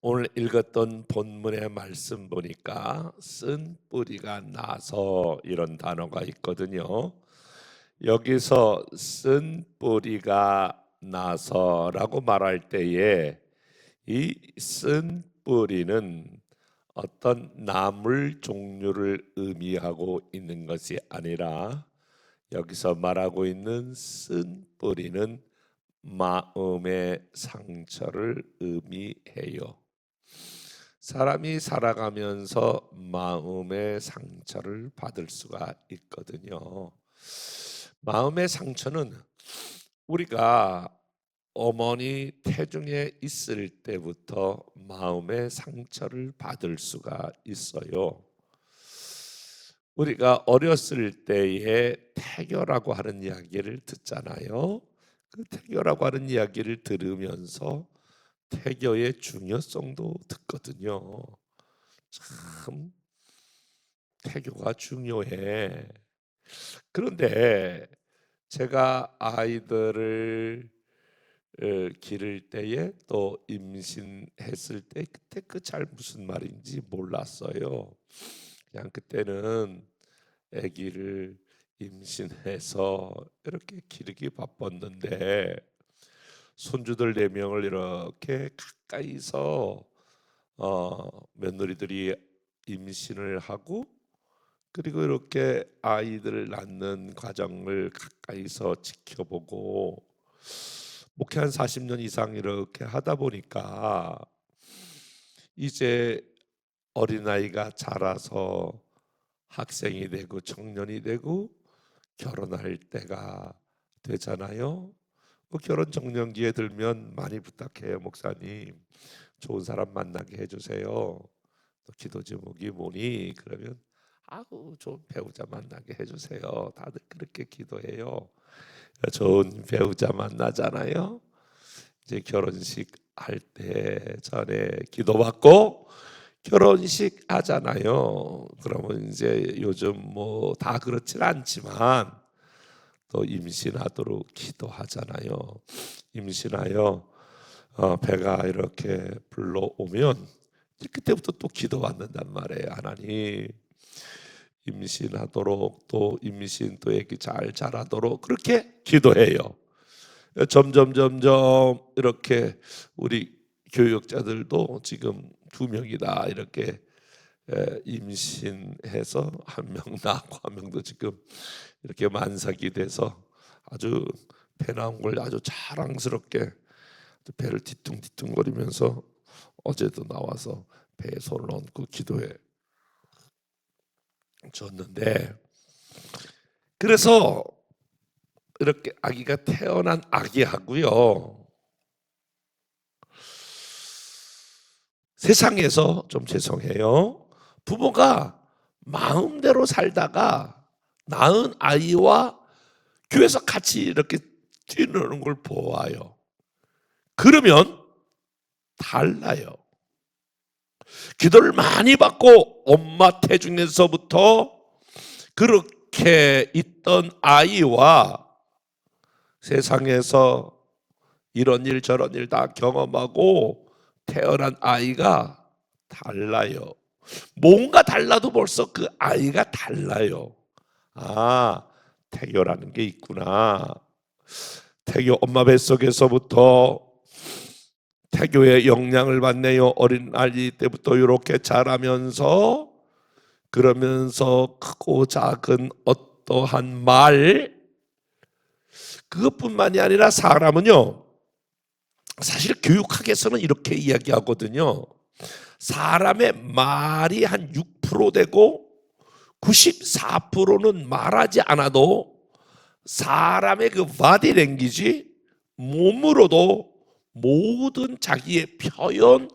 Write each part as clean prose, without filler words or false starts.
오늘 읽었던 본문의 말씀 보니까 쓴 뿌리가 나서 이런 단어가 있거든요. 여기서 쓴 뿌리가 나서라고 말할 때에 이 쓴 뿌리는 어떤 나물 종류를 의미하고 있는 것이 아니라 여기서 말하고 있는 쓴 뿌리는 마음의 상처를 의미해요. 사람이 살아가면서 마음의 상처를 받을 수가 있거든요. 마음의 상처는 우리가 어머니 태중에 있을 때부터 마음의 상처를 받을 수가 있어요. 우리가 어렸을 때에 태교라고 하는 이야기를 듣잖아요. 그 태교라고 하는 이야기를 들으면서 태교의 중요성도 듣거든요. 참 태교가 중요해. 그런데 제가 아이들을 기를 때에 또 임신했을 때 그때 그 잘 무슨 말인지 몰랐어요. 그냥 그때는 아기를 임신해서 이렇게 기르기 바빴는데 손주들 4명을 이렇게 가까이서 며느리들이 임신을 하고 그리고 이렇게 아이들을 낳는 과정을 가까이서 지켜보고 목회 한 40년 이상 이렇게 하다 보니까 이제 어린아이가 자라서 학생이 되고 청년이 되고 결혼할 때가 되잖아요. 그 결혼 정년기에 들면 많이 부탁해요. 목사님 좋은 사람 만나게 해주세요. 또 기도 제목이 뭐니? 그러면 아우 좋은 배우자 만나게 해주세요. 다들 그렇게 기도해요. 좋은 배우자 만나잖아요. 이제 결혼식 할 때 전에 기도받고 결혼식 하잖아요. 그러면 이제 요즘 뭐 다 그렇진 않지만 또 임신하도록 기도하잖아요. 임신하여 배가 이렇게 불러오면 그때부터 또 기도받는단 말이에요. 하나님 임신하도록 또 임신 또 애기 잘 자라도록 그렇게 기도해요. 점점 이렇게 우리 교육자들도 지금 2명이다 이렇게 임신해서 1명 낳고 1명도 지금 이렇게 만삭이 돼서 아주 배 나온 걸 아주 자랑스럽게 배를 뒤뚱뒤뚱거리면서 어제도 나와서 배에 손을 얹고 기도해 줬는데, 그래서 이렇게 아기가 태어난 아기하고요 세상에서 좀 죄송해요 부모가 마음대로 살다가 낳은 아이와 교회에서 같이 이렇게 뛰노는 걸 보아요. 그러면 달라요. 기도를 많이 받고 엄마 태중에서부터 그렇게 있던 아이와 세상에서 이런 일 저런 일 다 경험하고 태어난 아이가 달라요. 뭔가 달라도 벌써 그 아이가 달라요. 아, 태교라는 게 있구나. 태교 엄마 뱃속에서부터 태교의 영향을 받네요. 어린 아이 때부터 이렇게 자라면서 그러면서 크고 작은 어떠한 말 그것뿐만이 아니라 사람은요 사실 교육학에서는 이렇게 이야기하거든요. 사람의 말이 한 6% 되고 94%는 말하지 않아도 사람의 그 바디 랭귀지 몸으로도 모든 자기의 표현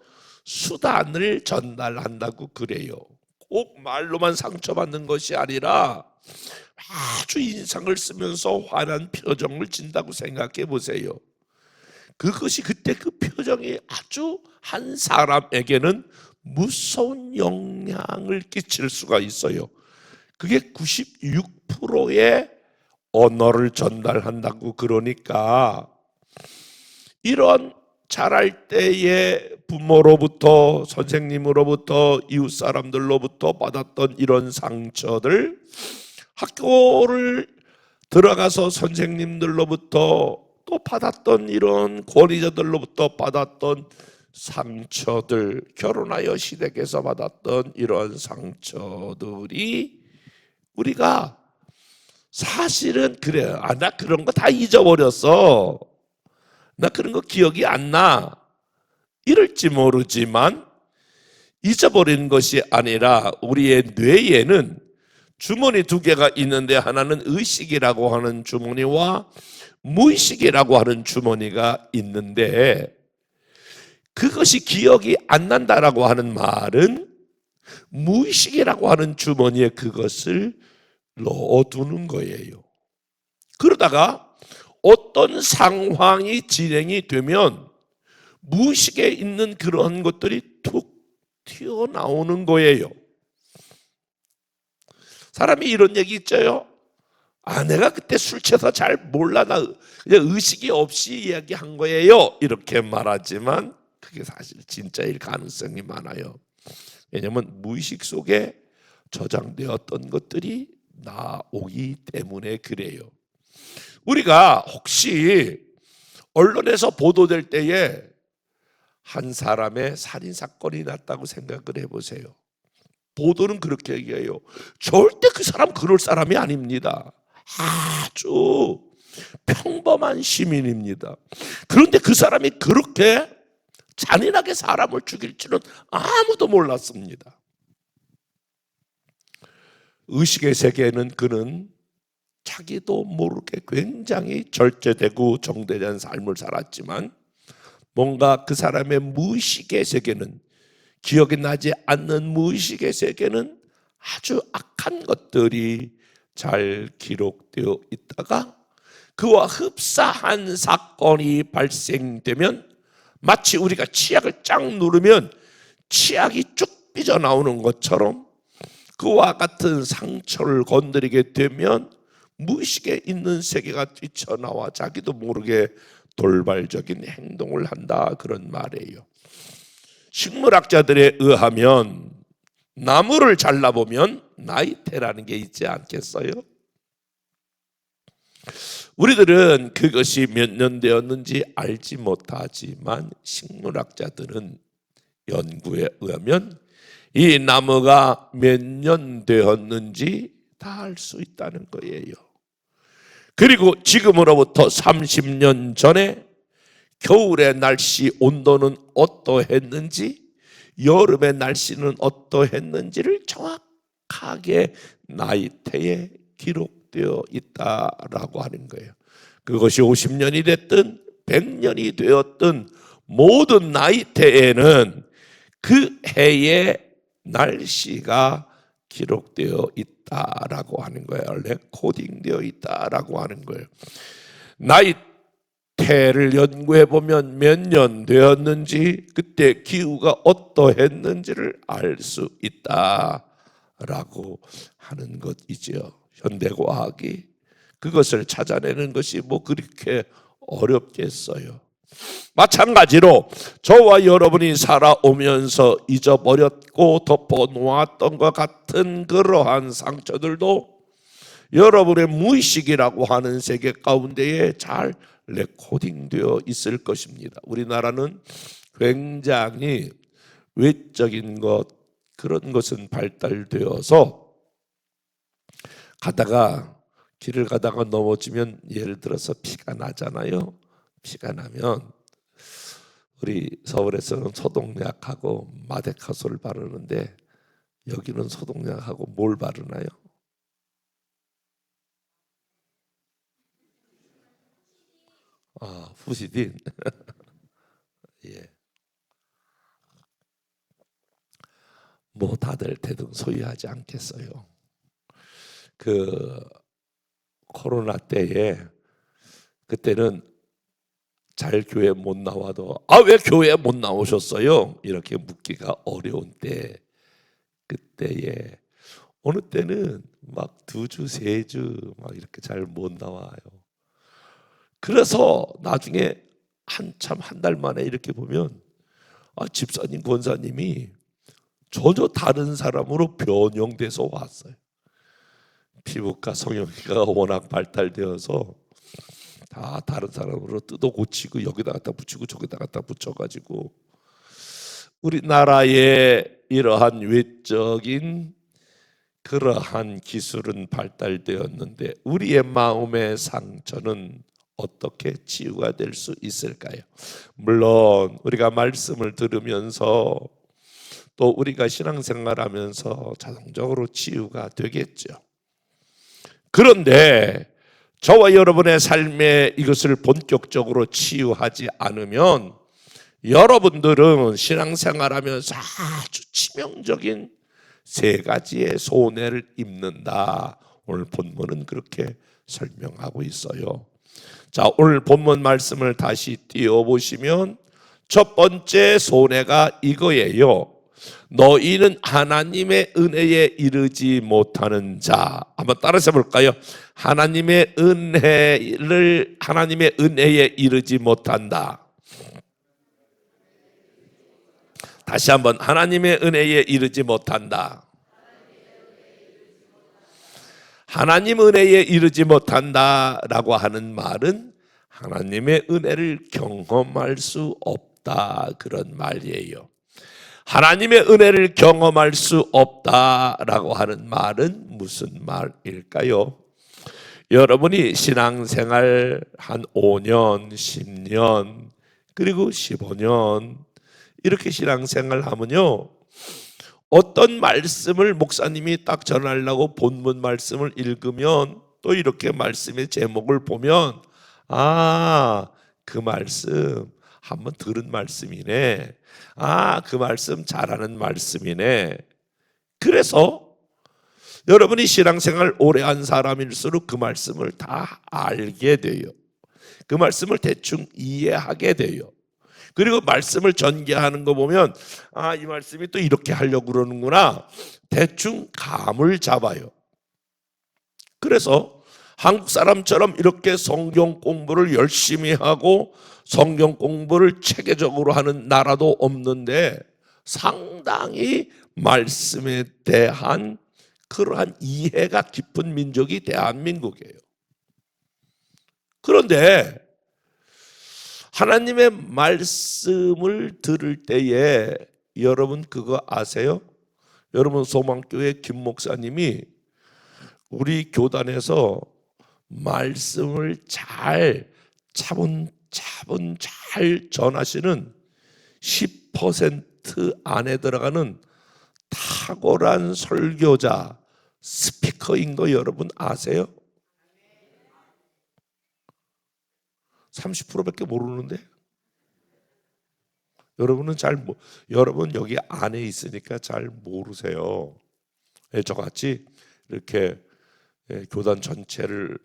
수단을 전달한다고 그래요. 꼭 말로만 상처받는 것이 아니라 아주 인상을 쓰면서 환한 표정을 진다고 생각해 보세요. 그것이 그때 그 표정이 아주 한 사람에게는 무서운 영향을 끼칠 수가 있어요. 그게 96%의 언어를 전달한다고. 그러니까 이런 자랄 때에 부모로부터, 선생님으로부터, 이웃 사람들로부터 받았던 이런 상처들, 학교를 들어가서 선생님들로부터 또 받았던 이런 권위자들로부터 받았던 상처들, 결혼하여 시댁에서 받았던 이런 상처들이 우리가 사실은 그래요. 나 그런 거 다 잊어버렸어. 나 그런 거 기억이 안 나. 이럴지 모르지만 잊어버리는 것이 아니라 우리의 뇌에는 주머니 두 개가 있는데 하나는 의식이라고 하는 주머니와 무의식이라고 하는 주머니가 있는데, 그것이 기억이 안 난다라고 하는 말은 무의식이라고 하는 주머니에 그것을 넣어두는 거예요. 그러다가 어떤 상황이 진행이 되면 무의식에 있는 그런 것들이 툭 튀어나오는 거예요. 사람이 이런 얘기 있죠. 내가 그때 술 취해서 잘 몰라. 나 그냥 의식이 없이 이야기한 거예요. 이렇게 말하지만 그게 사실 진짜일 가능성이 많아요. 왜냐하면 무의식 속에 저장되었던 것들이 나오기 때문에 그래요. 우리가 혹시 언론에서 보도될 때에 한 사람의 살인사건이 났다고 생각을 해보세요. 보도는 그렇게 얘기해요. 절대 그 사람 그럴 사람이 아닙니다. 아주 평범한 시민입니다. 그런데 그 사람이 그렇게 잔인하게 사람을 죽일 줄은 아무도 몰랐습니다. 의식의 세계에는 그는 자기도 모르게 굉장히 절제되고 정대한 삶을 살았지만 뭔가 그 사람의 무의식의 세계는, 기억이 나지 않는 무의식의 세계는 아주 악한 것들이 잘 기록되어 있다가 그와 흡사한 사건이 발생되면 마치 우리가 치약을 쫙 누르면 치약이 쭉 삐져나오는 것처럼 그와 같은 상처를 건드리게 되면 무의식에 있는 세계가 뛰쳐나와 자기도 모르게 돌발적인 행동을 한다, 그런 말이에요. 식물학자들에 의하면 나무를 잘라보면 나이테라는 게 있지 않겠어요? 우리들은 그것이 몇 년 되었는지 알지 못하지만 식물학자들은 연구에 의하면 이 나무가 몇 년 되었는지 다 알 수 있다는 거예요. 그리고 지금으로부터 30년 전에 겨울의 날씨 온도는 어떠했는지, 여름의 날씨는 어떠했는지를 정확하게 나이테에 기록되어 있다라고 하는 거예요. 그것이 50년이 됐든 100년이 되었든 모든 나이테에는 그 해의 날씨가 기록되어 있다라고 하는 거예요. 레코딩되어 있다라고 하는 거예요. 나이테를 연구해 보면 몇 년 되었는지, 그때 기후가 어떠했는지를 알 수 있다라고 하는 것이죠. 현대과학이 그것을 찾아내는 것이 뭐 그렇게 어렵겠어요. 마찬가지로 저와 여러분이 살아오면서 잊어버렸고 덮어놓았던 것 같은 그러한 상처들도 여러분의 무의식이라고 하는 세계 가운데에 잘 레코딩되어 있을 것입니다. 우리나라는 굉장히 외적인 것, 그런 것은 발달되어서 길을 가다가 넘어지면 예를 들어서 피가 나잖아요. 피가 나면 우리 서울에서는 소독약하고 마데카솔을 바르는데 여기는 소독약하고 뭘 바르나요? 후시딘. 예. 뭐 다들 대등소이하지 않겠어요. 그 코로나 때에 그때는 잘 교회 못 나와도 왜 교회 못 나오셨어요? 이렇게 묻기가 어려운 때, 그때에 어느 때는 막 2주, 3주 막 이렇게 잘 못 나와요. 그래서 나중에 한참 한 달 만에 이렇게 보면 집사님, 권사님이 전혀 다른 사람으로 변형돼서 왔어요. 피부과, 성형외과가 워낙 발달되어서 다 다른 사람으로 뜯어 고치고 여기다 갖다 붙이고 저기다 갖다 붙여가지고 우리나라의 이러한 외적인 그러한 기술은 발달되었는데 우리의 마음의 상처는 어떻게 치유가 될 수 있을까요? 물론 우리가 말씀을 들으면서 또 우리가 신앙생활하면서 자동적으로 치유가 되겠죠. 그런데 저와 여러분의 삶에 이것을 본격적으로 치유하지 않으면 여러분들은 신앙생활하면서 아주 치명적인 세 가지의 손해를 입는다. 오늘 본문은 그렇게 설명하고 있어요. 자, 오늘 본문 말씀을 다시 띄워보시면 첫 번째 손해가 이거예요. 너희는 하나님의 은혜에 이르지 못하는 자. 한번 따라서 볼까요? 하나님의 은혜에 이르지 못한다. 다시 한번, 하나님의 은혜에 이르지 못한다. 하나님 은혜에 이르지 못한다라고 하는 말은 하나님의 은혜를 경험할 수 없다, 그런 말이에요. 하나님의 은혜를 경험할 수 없다라고 하는 말은 무슨 말일까요? 여러분이 신앙생활 한 5년, 10년, 그리고 15년 이렇게 신앙생활 하면요, 어떤 말씀을 목사님이 딱 전하려고 본문 말씀을 읽으면 또 이렇게 말씀의 제목을 보면 그 말씀 한번 들은 말씀이네, 그 말씀 잘하는 말씀이네. 그래서 여러분이 신앙생활 오래 한 사람일수록 그 말씀을 다 알게 돼요. 그 말씀을 대충 이해하게 돼요. 그리고 말씀을 전개하는 거 보면 이 말씀이 또 이렇게 하려고 그러는구나, 대충 감을 잡아요. 그래서 한국 사람처럼 이렇게 성경 공부를 열심히 하고 성경 공부를 체계적으로 하는 나라도 없는데 상당히 말씀에 대한 그러한 이해가 깊은 민족이 대한민국이에요. 그런데 하나님의 말씀을 들을 때에 여러분 그거 아세요? 여러분, 소망교회 김 목사님이 우리 교단에서 말씀을 차분차분 잘 전하시는 10% 안에 들어가는 탁월한 설교자, 스피커인 거 여러분 아세요? 30%밖에 모르는데 여러분은 여러분 여기 안에 있으니까 잘 모르세요. 저같이 이렇게 교단 전체를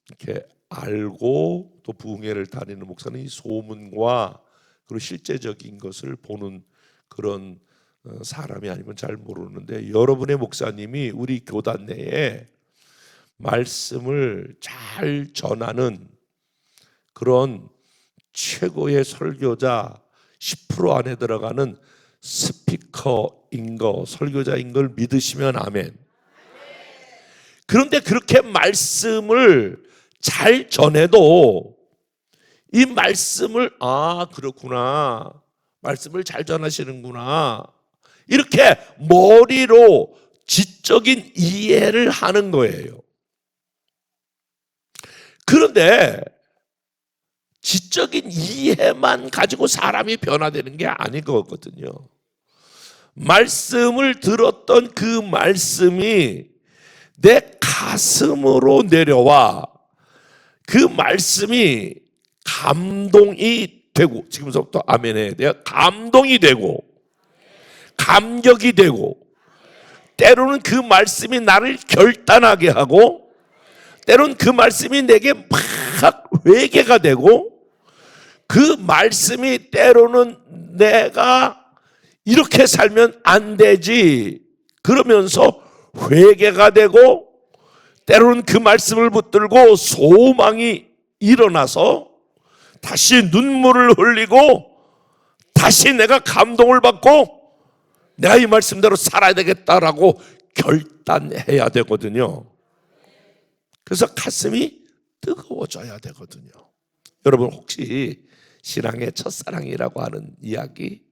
이렇게 알고 또 부흥회를 다니는 목사는 이 소문과 그리고 실제적인 것을 보는 그런 사람이 아니면 잘 모르는데, 여러분의 목사님이 우리 교단 내에 말씀을 잘 전하는 그런 최고의 설교자, 10% 안에 들어가는 스피커인 거, 설교자인 걸 믿으시면 아멘. 그런데 그렇게 말씀을 잘 전해도 이 말씀을 그렇구나, 말씀을 잘 전하시는구나, 이렇게 머리로 지적인 이해를 하는 거예요. 그런데 지적인 이해만 가지고 사람이 변화되는 게 아닌 거거든요. 말씀을 들었던 그 말씀이 내 가슴으로 내려와 그 말씀이 감동이 되고, 지금부터 아멘 해야 돼요. 감동이 되고 감격이 되고, 때로는 그 말씀이 나를 결단하게 하고, 때로는 그 말씀이 내게 막 회개가 되고, 그 말씀이 때로는 내가 이렇게 살면 안 되지 그러면서 회개가 되고, 때로는 그 말씀을 붙들고 소망이 일어나서 다시 눈물을 흘리고 다시 내가 감동을 받고 내가 이 말씀대로 살아야 되겠다라고 결단해야 되거든요. 그래서 가슴이 뜨거워져야 되거든요. 여러분 혹시 신앙의 첫사랑이라고 하는 이야기,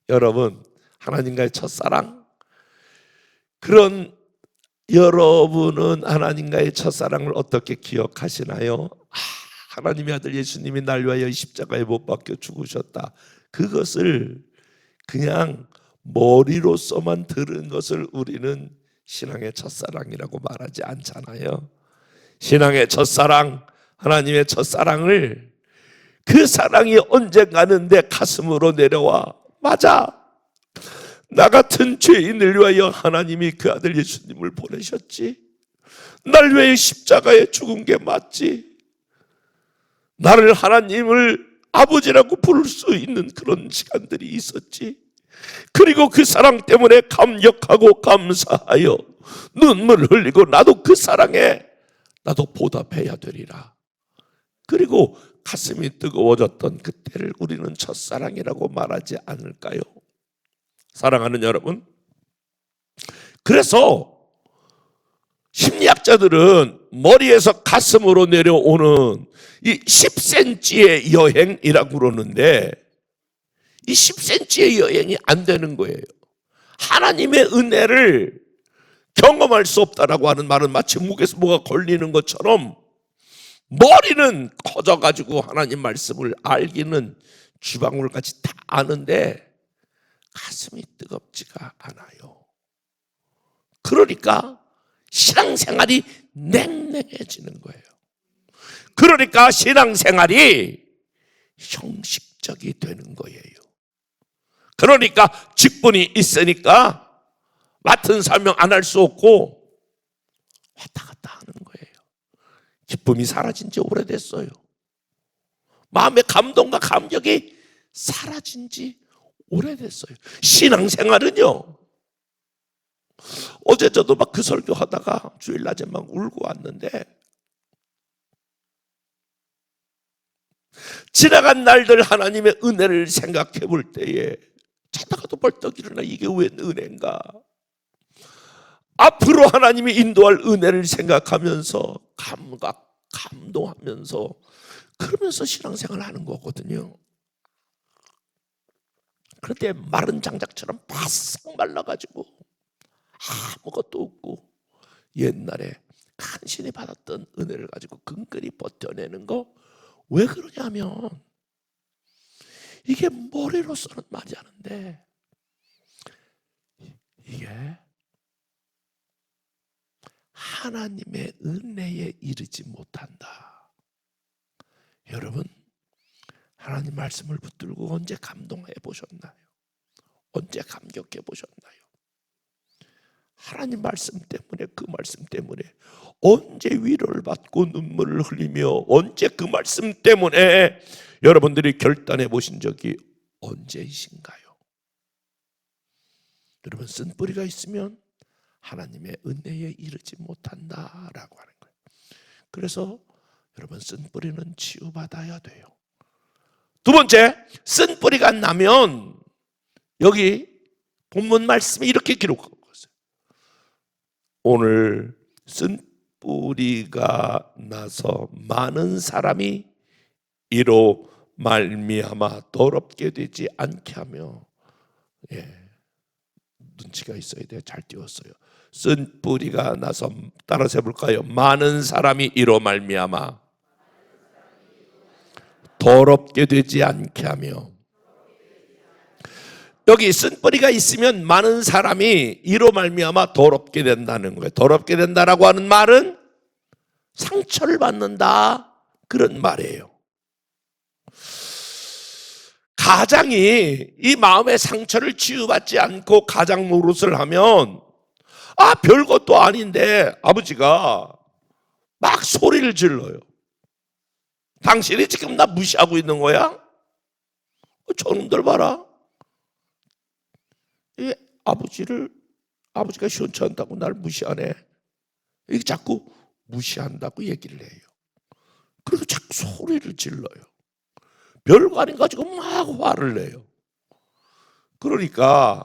여러분 하나님과의 첫사랑, 그런 여러분은 하나님과의 첫사랑을 어떻게 기억하시나요? 하나님의 아들 예수님이 날 위하여 십자가에 못 박혀 죽으셨다. 그것을 그냥 머리로서만 들은 것을 우리는 신앙의 첫사랑이라고 말하지 않잖아요. 신앙의 첫사랑, 하나님의 첫사랑을, 그 사랑이 언젠가는 내 가슴으로 내려와. 맞아, 나 같은 죄인을 위하여 하나님이 그 아들 예수님을 보내셨지. 날 위해 십자가에 죽은 게 맞지. 나를 하나님을 아버지라고 부를 수 있는 그런 시간들이 있었지. 그리고 그 사랑 때문에 감격하고 감사하여 눈물을 흘리고 나도 그 사랑에 나도 보답해야 되리라. 그리고 가슴이 뜨거워졌던 그때를 우리는 첫사랑이라고 말하지 않을까요? 사랑하는 여러분, 그래서 심리학자들은 머리에서 가슴으로 내려오는 이 10cm의 여행이라고 그러는데, 이 10cm의 여행이 안 되는 거예요. 하나님의 은혜를 경험할 수 없다라고 하는 말은 마치 목에서 뭐가 걸리는 것처럼 머리는 커져가지고 하나님 말씀을 알기는 쥐방울같이 다 아는데 가슴이 뜨겁지가 않아요. 그러니까 신앙생활이 냉랭해지는 거예요. 그러니까 신앙생활이 형식적이 되는 거예요. 그러니까 직분이 있으니까 맡은 사명 안 할 수 없고 왔다 갔다 하는 거예요. 기쁨이 사라진 지 오래됐어요. 마음의 감동과 감격이 사라진 지 오래됐어요. 신앙생활은요, 어제 저도 막 그 설교하다가 주일 낮에 막 울고 왔는데, 지나간 날들 하나님의 은혜를 생각해 볼 때에 자다가도 벌떡 일어나 이게 왜 은혜인가, 앞으로 하나님이 인도할 은혜를 생각하면서 감동하면서 그러면서 신앙생활을 하는 거거든요. 그런데 마른 장작처럼 바싹 말라가지고 아무것도 없고 옛날에 간신히 받았던 은혜를 가지고 근근히 버텨내는 거, 왜 그러냐면 이게 머리로서는 맞았는데 이게 하나님의 은혜에 이르지 못한다. 여러분, 하나님 말씀을 붙들고 언제 감동해 보셨나요? 언제 감격해 보셨나요? 하나님 말씀 때문에, 그 말씀 때문에 언제 위로를 받고 눈물을 흘리며 언제 그 말씀 때문에 여러분들이 결단해 보신 적이 언제이신가요? 여러분, 쓴뿌리가 있으면 하나님의 은혜에 이르지 못한다라고 하는 거예요. 그래서 여러분, 쓴뿌리는 치유받아야 돼요. 두 번째, 쓴뿌리가 나면 여기 본문 말씀이 이렇게 기록하고 있어요. 오늘 쓴뿌리가 나서 많은 사람이 이로 말미암아 더럽게 되지 않게 하며, 눈치가 있어야 돼요. 잘 띄웠어요. 쓴뿌리가 나서, 따라서 해볼까요? 많은 사람이 이로 말미암아 더럽게 되지 않게 하며. 여기 쓴뿌리가 있으면 많은 사람이 이로 말미암아 더럽게 된다는 거예요. 더럽게 된다라고 하는 말은 상처를 받는다, 그런 말이에요. 가장이 이 마음의 상처를 치유받지 않고 가장 노릇을 하면, 별것도 아닌데 아버지가 막 소리를 질러요. 당신이 지금 나 무시하고 있는 거야? 저놈들 봐라. 이 아버지가 시원치 않다고 날 무시하네. 이게 자꾸 무시한다고 얘기를 해요. 그리고 자꾸 소리를 질러요. 별거 아닌 가지고 막 화를 내요. 그러니까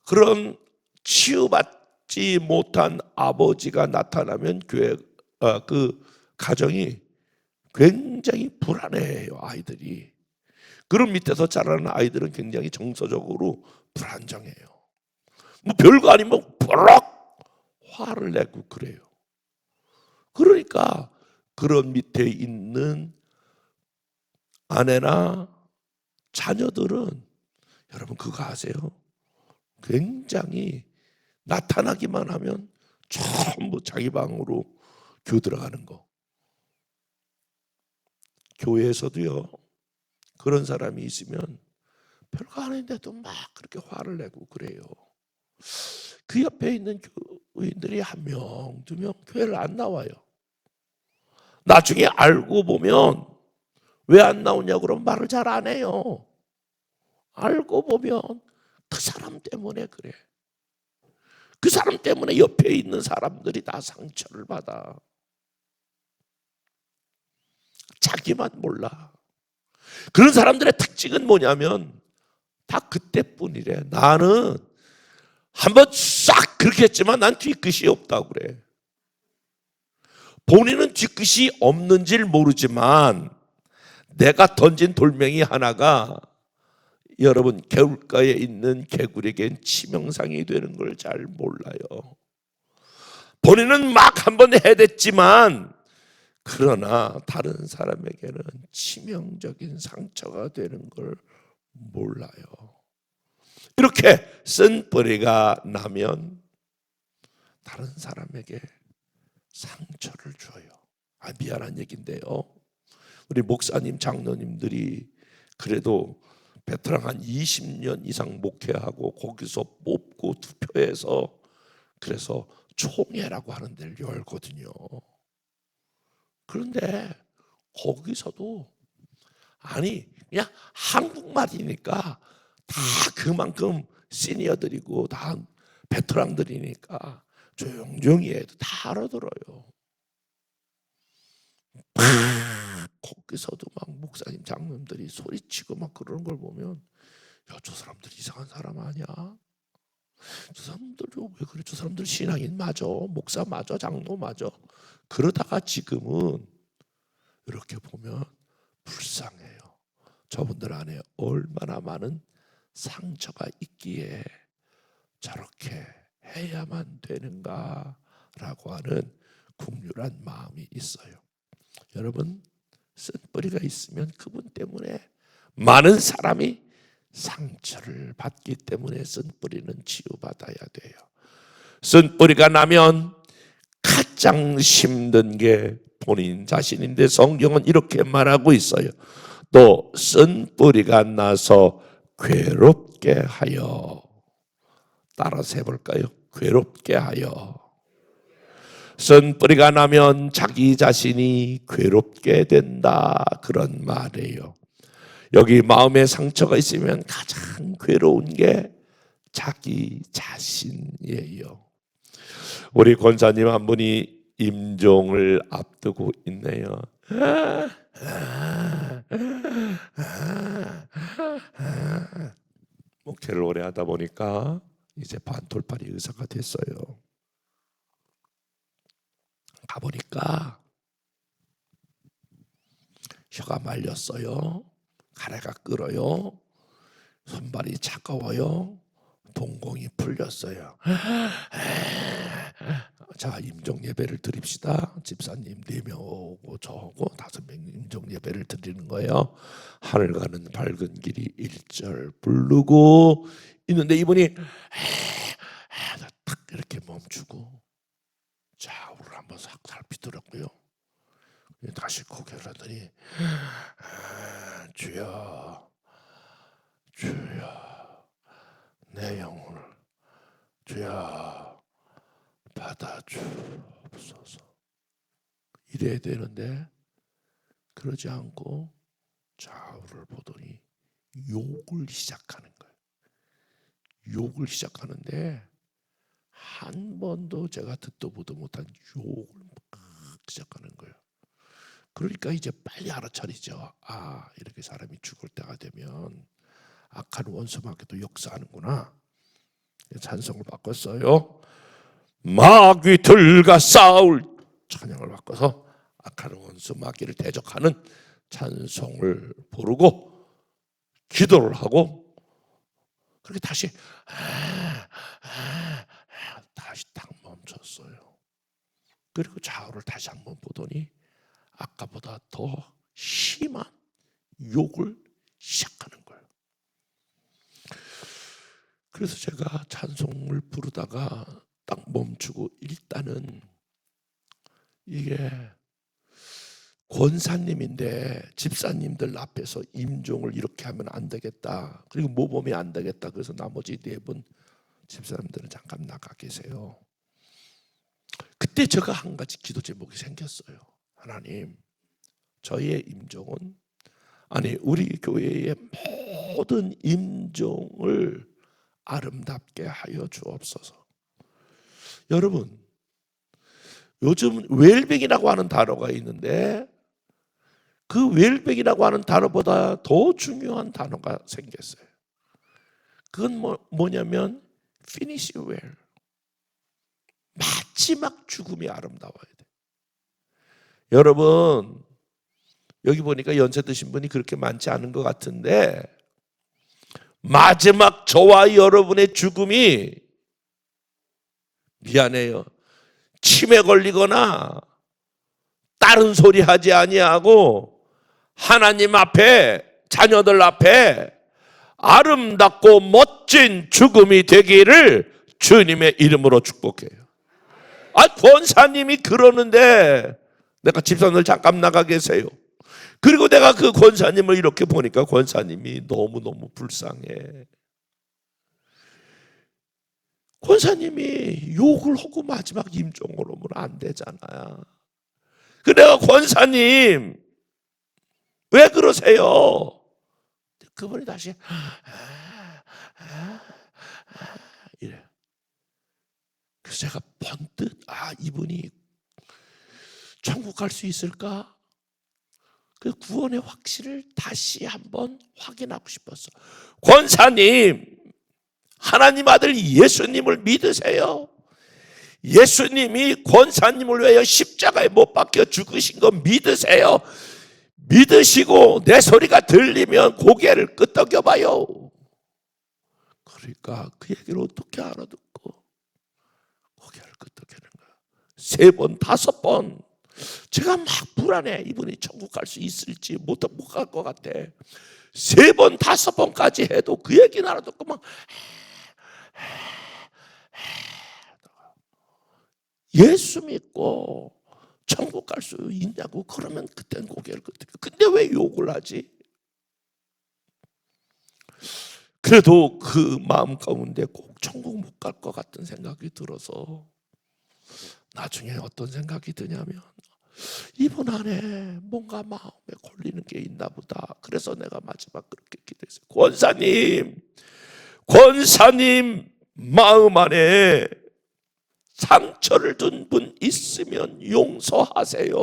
그런 치유받지 못한 아버지가 나타나면 그 가정이 굉장히 불안해해요. 아이들이. 그런 밑에서 자라는 아이들은 굉장히 정서적으로 불안정해요. 뭐 별거 아니면 버럭 화를 내고 그래요. 그러니까 그런 밑에 있는 아내나 자녀들은, 여러분 그거 아세요? 굉장히 나타나기만 하면 전부 자기 방으로 들어가는 거. 교회에서도요, 그런 사람이 있으면 별거 아닌데도 막 그렇게 화를 내고 그래요. 그 옆에 있는 교인들이 한 명, 두 명 교회를 안 나와요. 나중에 알고 보면 왜 안 나오냐고 그러면 말을 잘 안 해요. 알고 보면 그 사람 때문에 그래. 그 사람 때문에 옆에 있는 사람들이 다 상처를 받아. 자기만 몰라. 그런 사람들의 특징은 뭐냐면 다 그때뿐이래. 나는 한번 싹 그렇게 했지만 난 뒤끝이 없다고 그래. 본인은 뒤끝이 없는 줄 모르지만 내가 던진 돌멩이 하나가 여러분 개울가에 있는 개구리에겐 치명상이 되는 걸 잘 몰라요. 본인은 막 한번 해댔지만 그러나 다른 사람에게는 치명적인 상처가 되는 걸 몰라요. 이렇게 쓴뿌리가 나면 다른 사람에게 상처를 줘요. 미안한 얘기인데요, 우리 목사님 장로님들이 그래도 베테랑 한 20년 이상 목회하고 거기서 뽑고 투표해서 그래서 총회라고 하는 데를 열거든요. 그런데 거기서도 그냥 한국말이니까 다 그만큼 시니어들이고 다 베테랑들이니까 조용조용히 해도 다 알아들어요. 거기서도 막 목사님 장로님들이 소리치고 막 그러는 걸 보면, 야, 저 사람들 이상한 사람 아니야? 저 사람들 왜 그래? 저 사람들 신앙인 맞아, 목사 맞아, 장로 맞아. 그러다가 지금은 이렇게 보면 불쌍해요. 저분들 안에 얼마나 많은 상처가 있기에 저렇게 해야만 되는가라고 하는 국률한 마음이 있어요. 여러분, 쓴뿌리가 있으면 그분 때문에 많은 사람이 상처를 받기 때문에 쓴뿌리는 치유받아야 돼요. 쓴뿌리가 나면 가장 힘든 게 본인 자신인데 성경은 이렇게 말하고 있어요. 또 쓴뿌리가 나서 괴롭게 하여. 따라서 해볼까요? 괴롭게 하여. 쓴뿌리가 나면 자기 자신이 괴롭게 된다, 그런 말이에요. 여기 마음에 상처가 있으면 가장 괴로운 게 자기 자신이에요. 우리 권사님 한 분이 임종을 앞두고 있네요. 목회를 오래 하다 보니까 이제 반톨파리 의사가 됐어요. 가보니까 혀가 말렸어요. 가래가 끓어요. 손발이 차가워요. 동공이 풀렸어요. 자, 임종 예배를 드립시다. 집사님 4명 오고 저하고 5명 임종 예배를 드리는 거예요. 하늘 가는 밝은 길이 1절 부르고 있는데 이분이 딱 이렇게 멈추고 좌우를 한번 싹 살피더라고요. 다시 고개를 하더니 주여, 주여, 내 영혼을 주여 받아주옵소서. 이래야 되는데 그러지 않고 좌우를 보더니 욕을 시작하는 거예요. 욕을 시작하는데 한 번도 제가 듣도 보도 못한 욕을 막 시작하는 거예요. 그러니까 이제 빨리 알아차리죠. 아, 이렇게 사람이 죽을 때가 되면 악한 원수 마귀도 역사하는구나. 찬송을 바꿨어요. 마귀들과 싸울 찬양을 바꿔서 악한 원수 마귀를 대적하는 찬송을 부르고 기도를 하고, 그렇게 다시 다시 딱 멈췄어요. 그리고 좌우를 다시 한번 보더니 아까보다 더 심한 욕을 시작하는 거예요. 그래서 제가 찬송을 부르다가 딱 멈추고, 일단은 이게 권사님인데 집사님들 앞에서 임종을 이렇게 하면 안 되겠다, 그리고 모범이 안 되겠다. 그래서 나머지 4분 집사님들은 잠깐 나가 계세요. 그때 제가 한 가지 기도 제목이 생겼어요. 하나님, 저희의 임종은, 아니 우리 교회의 모든 임종을 아름답게 하여 주옵소서. 여러분, 요즘 웰빙이라고 하는 단어가 있는데 그 웰빙이라고 하는 단어보다 더 중요한 단어가 생겼어요. 그건 뭐냐면 finish well. 마지막 죽음이 아름다워야 돼. 여러분, 여기 보니까 연세 드신 분이 그렇게 많지 않은 것 같은데, 마지막 저와 여러분의 죽음이, 미안해요, 치매 걸리거나 다른 소리 하지 아니하고 하나님 앞에, 자녀들 앞에 아름답고 멋진 죽음이 되기를 주님의 이름으로 축복해요. 권사님이 그러는데 내가 집사님들 잠깐 나가 계세요. 그리고 내가 그 권사님을 이렇게 보니까 권사님이 너무너무 불쌍해. 권사님이 욕을 하고 마지막 임종으로 오면 안 되잖아요. 그 내가 권사님 왜 그러세요? 그분이 다시 이래. 그래서 제가 번뜩 이분이 천국 갈 수 있을까? 그 구원의 확신을 다시 한번 확인하고 싶었어. 권사님, 하나님 아들 예수님을 믿으세요. 예수님이 권사님을 위하여 십자가에 못 박혀 죽으신 거 믿으세요. 믿으시고 내 소리가 들리면 고개를 끄덕여 봐요. 그러니까 그 얘기를 어떻게 알아듣고 고개를 끄덕이는 거야. 3번, 5번. 제가 막 불안해. 이분이 천국 갈 수 있을지 못 갈 것 같아. 3번, 5번까지 해도 그 얘기는 알아듣고 막 예수 믿고 천국 갈 수 있냐고 그러면 그땐 고개를 끄덕여. 근데 왜 욕을 하지? 그래도 그 마음 가운데 꼭 천국 못 갈 것 같은 생각이 들어서 나중에 어떤 생각이 드냐면, 이분 안에 뭔가 마음에 걸리는 게 있나 보다. 그래서 내가 마지막 그렇게 기도했어요. 권사님 마음 안에 상처를 둔 분 있으면 용서하세요.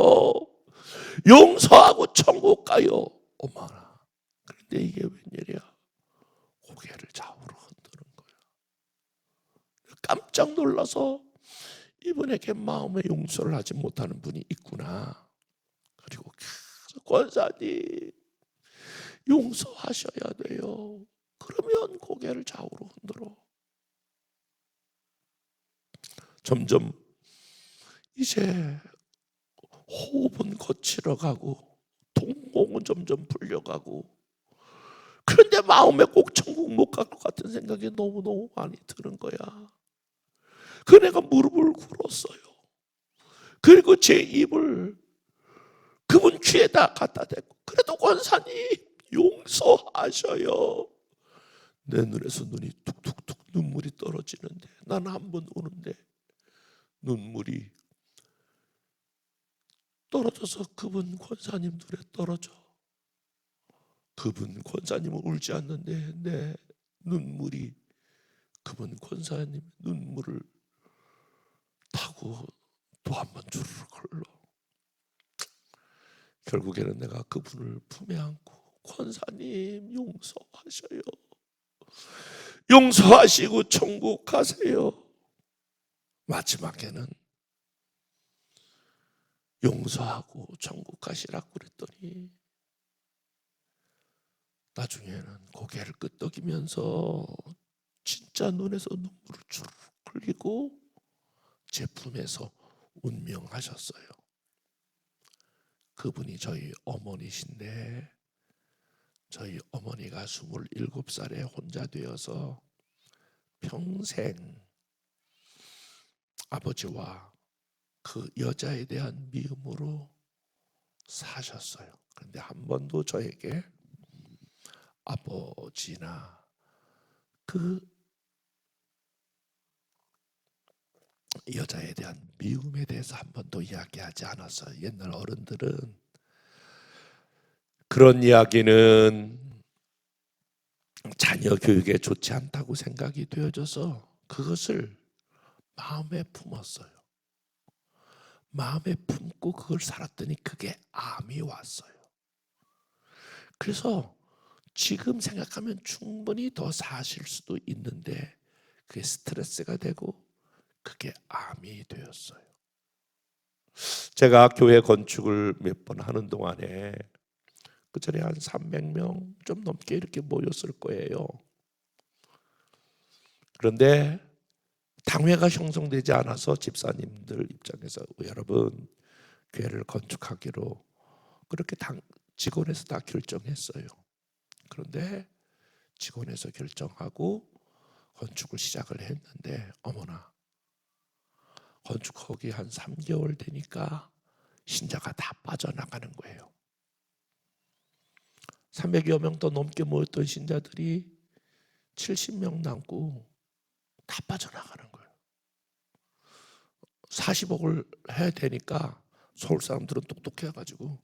용서하고 천국 가요. 어머나, 그런데 이게 웬일이야? 고개를 좌우로 흔드는 거야. 깜짝 놀라서 이분에게 마음의 용서를 하지 못하는 분이 있구나. 그리고 권사님 용서하셔야 돼요. 그러면 고개를 좌우로 흔들어. 점점 이제 호흡은 거칠어 가고 동공은 점점 풀려가고, 그런데 마음에 꼭 천국 못 갈 것 같은 생각이 너무너무 많이 드는 거야. 그 내가 무릎을 꿇었어요. 그리고 제 입을 그분 귀에다 갖다 대고, 그래도 권사님 용서하셔요. 내 눈에서 눈이 툭툭툭 눈물이 떨어지는데, 난 한 번 우는데 눈물이 떨어져서 그분 권사님 눈에 떨어져. 그분 권사님은 울지 않는데 내 눈물이 그분 권사님 눈물을 타고 또 한 번 주르륵 흘러. 결국에는 내가 그분을 품에 안고 권사님 용서하셔요. 용서하시고 천국 가세요. 마지막에는 용서하고 천국 가시라고 그랬더니 나중에는 고개를 끄덕이면서 진짜 눈에서 눈물을 주르륵 흘리고 제 품에서 운명하셨어요. 그분이 저희 어머니신데 저희 어머니가 27살에 혼자 되어서 평생 아버지와 그 여자에 대한 미움으로 사셨어요. 그런데 한 번도 저에게 아버지나 그 여자에 대한 미움에 대해서 한 번도 이야기하지 않았어요. 옛날 어른들은 그런 이야기는 자녀 교육에 좋지 않다고 생각이 되어져서 그것을 마음에 품었어요. 마음에 품고 그걸 살았더니 그게 암이 왔어요. 그래서 지금 생각하면 충분히 더 사실 수도 있는데 그게 스트레스가 되고 그게 암이 되었어요. 제가 교회 건축을 몇 번 하는 동안에 그 전에 한 300명 좀 넘게 이렇게 모였을 거예요. 그런데 당회가 형성되지 않아서 집사님들 입장에서 여러분 교회를 건축하기로 그렇게 직원에서 다 결정했어요. 그런데 직원에서 결정하고 건축을 시작을 했는데 어머나 건축하기 한 3개월 되니까 신자가 다 빠져나가는 거예요. 300여 명 더 넘게 모였던 신자들이 70명 남고 다 빠져나가는 거예요. 40억을 해야 되니까 서울 사람들은 똑똑해가지고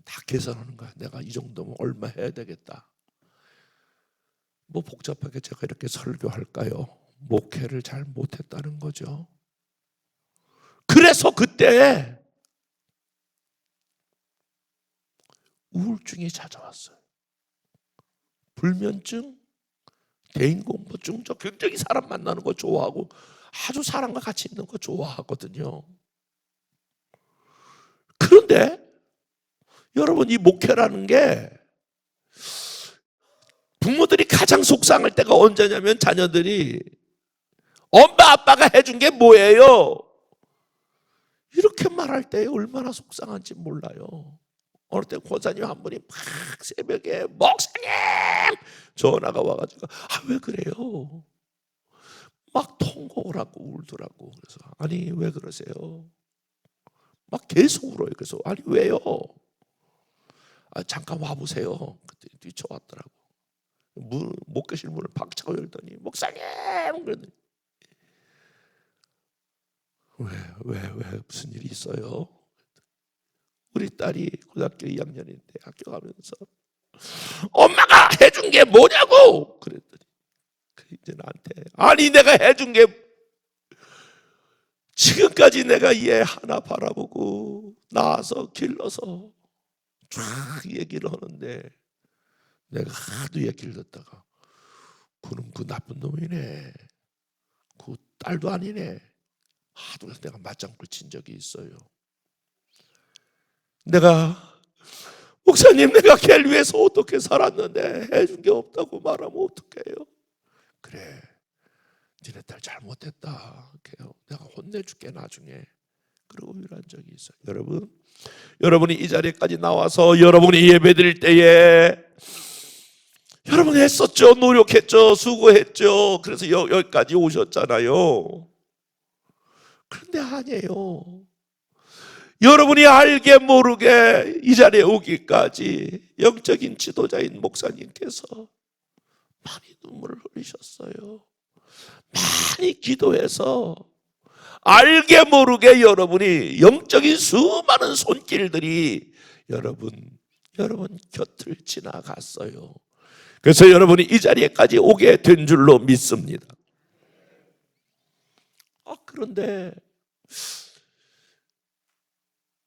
다 계산하는 거야. 내가 이 정도면 얼마 해야 되겠다. 뭐 복잡하게 제가 이렇게 설교할까요? 목회를 잘 못했다는 거죠. 그래서 그때 우울증이 찾아왔어요. 불면증, 대인공포증. 저 굉장히 사람 만나는 거 좋아하고 아주 사람과 같이 있는 거 좋아하거든요. 그런데 여러분 이 목회라는 게 부모들이 가장 속상할 때가 언제냐면 자녀들이 엄마 아빠가 해준 게 뭐예요? 이렇게 말할 때 얼마나 속상한지 몰라요. 어느 때 권사님 한 분이 막 새벽에 목사님 전화가 와가지고 왜 그래요? 막 통곡을 하고 울더라고. 그래서 아니 왜 그러세요? 막 계속 울어요. 그래서 아니 왜요? 잠깐 와보세요. 그때 뛰쳐왔더라고. 못 계실 문을 박차고 열더니 목사님 그러더니 왜 무슨 일이 있어요? 우리 딸이 고등학교 2학년인데 학교 가면서 엄마가 해준 게 뭐냐고 그랬더니 이제 나한테 아니 내가 해준 게 지금까지 내가 얘 하나 바라보고 낳아서 길러서 쫙 얘기를 하는데 내가 하도 얘기를 듣다가 그놈 그 나쁜 놈이네 그 딸도 아니네 하도 내가 맞장구 친 적이 있어요. 내가 목사님 내가 걔를 위해서 어떻게 살았는데 해준 게 없다고 말하면 어떡해요? 그래 니네 딸 잘못했다. 내가 혼내줄게 나중에. 그러고 위로한 적이 있어요. 여러분이 이 자리까지 나와서 여러분이 예배 드릴 때에 여러분 했었죠. 노력했죠. 수고했죠. 그래서 여기까지 오셨잖아요. 그런데 아니에요. 여러분이 알게 모르게 이 자리에 오기까지 영적인 지도자인 목사님께서 많이 눈물을 흘리셨어요. 많이 기도해서 알게 모르게 여러분이 영적인 수많은 손길들이 여러분 곁을 지나갔어요. 그래서 여러분이 이 자리에까지 오게 된 줄로 믿습니다. 그런데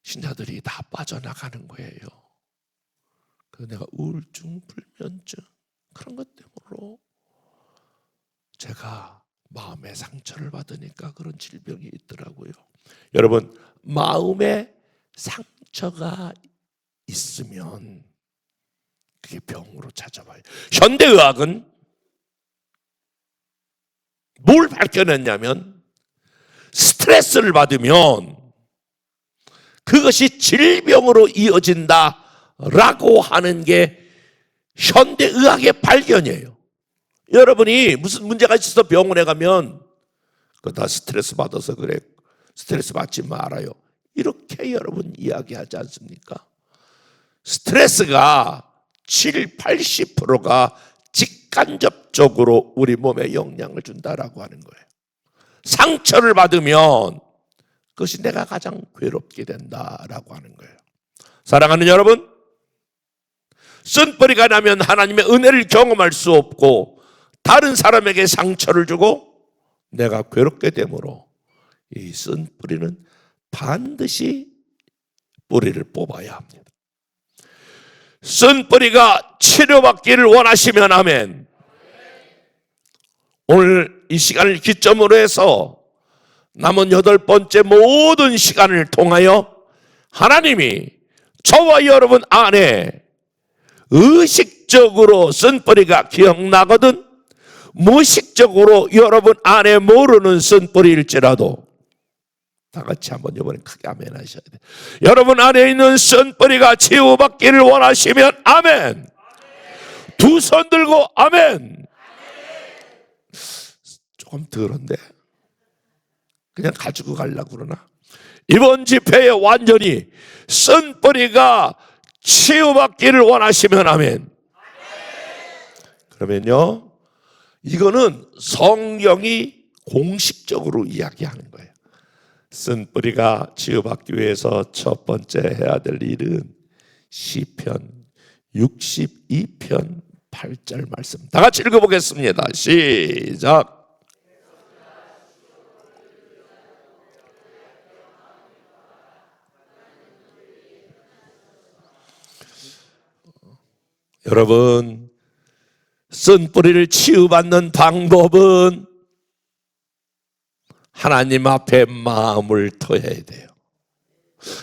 신자들이 다 빠져나가는 거예요. 그래서 내가 우울증, 불면증 그런 것 때문에 제가 마음에 상처를 받으니까 그런 질병이 있더라고요. 여러분, 마음에 상처가 있으면 그게 병으로 찾아와요. 현대의학은 뭘 밝혀냈냐면 스트레스를 받으면 그것이 질병으로 이어진다라고 하는 게 현대의학의 발견이에요. 여러분이 무슨 문제가 있어서 병원에 가면 그거 다 스트레스 받아서 그래, 스트레스 받지 말아요, 이렇게 여러분 이야기하지 않습니까? 스트레스가 80%가 직간접적으로 우리 몸에 영향을 준다라고 하는 거예요. 상처를 받으면 그것이 내가 가장 괴롭게 된다라고 하는 거예요. 사랑하는 여러분, 쓴뿌리가 나면 하나님의 은혜를 경험할 수 없고 다른 사람에게 상처를 주고 내가 괴롭게 되므로 이 쓴뿌리는 반드시 뿌리를 뽑아야 합니다. 쓴뿌리가 치료받기를 원하시면 아멘. 오늘 이 시간을 기점으로 해서 남은 8번째 모든 시간을 통하여 하나님이 저와 여러분 안에 의식적으로 쓴뿌리가 기억나거든 무의식적으로 여러분 안에 모르는 쓴뿌리일지라도 다 같이 한번 이번엔 크게 아멘 하셔야 돼요. 여러분 안에 있는 쓴뿌리가 치유받기를 원하시면 아멘. 두 손 들고 아멘. 조금 덜한데 그냥 가지고 가려고 그러나? 이번 집회에 완전히 쓴뿌리가 치유받기를 원하시면 아멘. 그러면요, 이거는 성경이 공식적으로 이야기하는 거예요. 쓴뿌리가 치유받기 위해서 첫 번째 해야 될 일은 시편 62편 8절 말씀 다 같이 읽어보겠습니다. 시작. 여러분, 쓴뿌리를 치유받는 방법은 하나님 앞에 마음을 터야 돼요.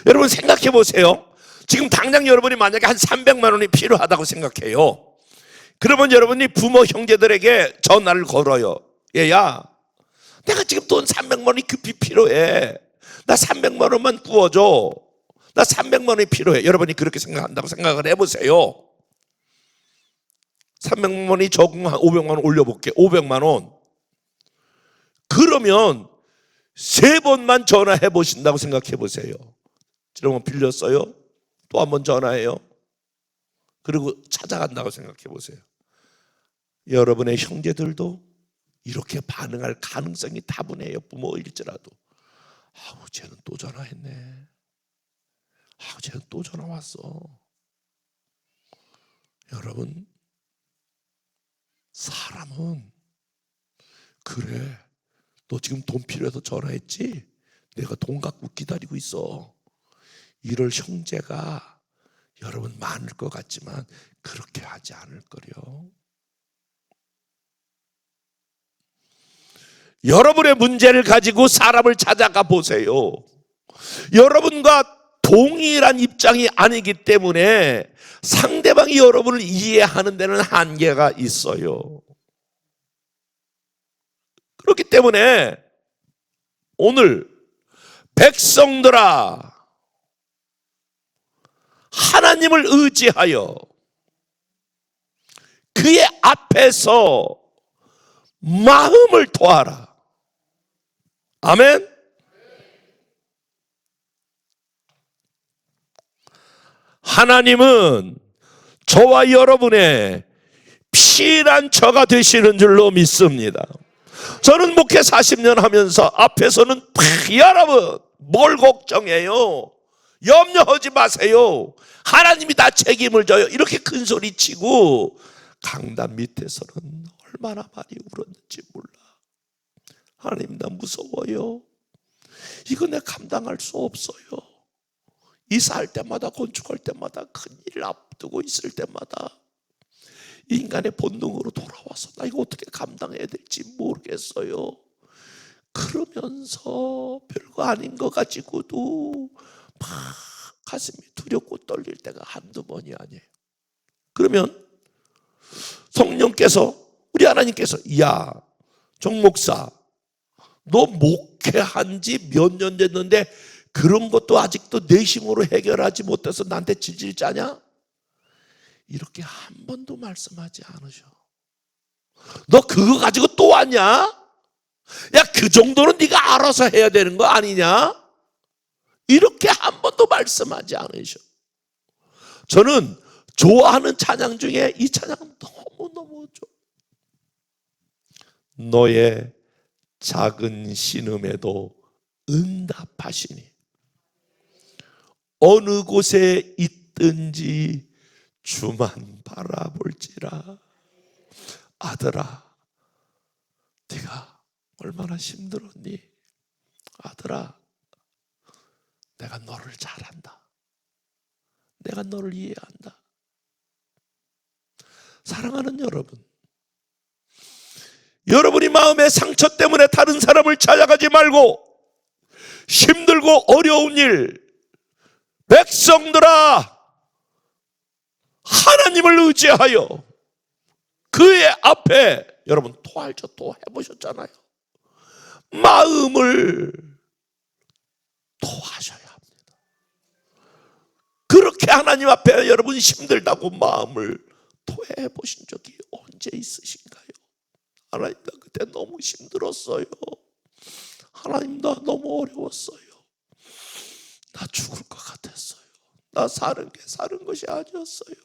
여러분 생각해 보세요. 지금 당장 여러분이 만약에 한 300만 원이 필요하다고 생각해요. 그러면 여러분이 부모 형제들에게 전화를 걸어요. 얘야, 내가 지금 돈 300만 원이 급히 필요해. 나 300만 원만 구워줘. 나 300만 원이 필요해. 여러분이 그렇게 생각한다고 생각을 해보세요. 300만 원이 적응 한 500만 원 올려볼게. 500만 원. 그러면 3번만 전화해 보신다고 생각해 보세요. 그러면 빌렸어요? 또 한 번 전화해요? 그리고 찾아간다고 생각해 보세요. 여러분의 형제들도 이렇게 반응할 가능성이 다분해요. 부모일지라도. 아우, 쟤는 또 전화했네. 아우, 쟤는 또 전화 왔어. 여러분, 사람은 그래, 너 지금 돈 필요해서 전화했지? 내가 돈 갖고 기다리고 있어. 이럴 형제가 여러분 많을 것 같지만 그렇게 하지 않을 거요. 여러분의 문제를 가지고 사람을 찾아가 보세요. 여러분과 동일한 입장이 아니기 때문에 상대방이 여러분을 이해하는 데는 한계가 있어요. 그렇기 때문에 오늘 백성들아, 하나님을 의지하여 그의 앞에서 마음을 토하라. 아멘. 하나님은 저와 여러분의 피난처가 되시는 줄로 믿습니다. 저는 목회 40년 하면서 앞에서는 여러분 뭘 걱정해요? 염려하지 마세요. 하나님이 다 책임을 져요. 이렇게 큰 소리 치고 강단 밑에서는 얼마나 많이 울었는지 몰라. 하나님, 나 무서워요. 이거 내가 감당할 수 없어요. 이사할 때마다, 건축할 때마다, 큰일을 앞두고 있을 때마다 인간의 본능으로 돌아와서 나 이거 어떻게 감당해야 될지 모르겠어요. 그러면서 별거 아닌 거 가지고도 막 가슴이 두렵고 떨릴 때가 한두 번이 아니에요. 그러면 성령께서, 우리 하나님께서, 야 정 목사, 너 목회한 지 몇 년 됐는데 그런 것도 아직도 내심으로 해결하지 못해서 나한테 질질 짜냐? 이렇게 한 번도 말씀하지 않으셔. 너 그거 가지고 또 왔냐? 야, 그 정도는 네가 알아서 해야 되는 거 아니냐? 이렇게 한 번도 말씀하지 않으셔. 저는 좋아하는 찬양 중에 이 찬양 너무너무 좋아. 너의 작은 신음에도 응답하시니 어느 곳에 있든지 주만 바라볼지라. 아들아, 네가 얼마나 힘들었니? 아들아, 내가 너를 잘 안다. 내가 너를 이해한다. 사랑하는 여러분, 여러분이 마음의 상처 때문에 다른 사람을 찾아가지 말고 힘들고 어려운 일, 백성들아, 하나님을 의지하여 그의 앞에, 여러분 토할죠, 또 해보셨잖아요. 마음을 토하셔야 합니다. 그렇게 하나님 앞에 여러분 힘들다고 마음을 토해 보신 적이 언제 있으신가요? 하나님, 나 그때 너무 힘들었어요. 하나님, 나 너무 어려웠어요. 나 죽을 것 같았어요. 나 사는 게 사는 것이 아니었어요.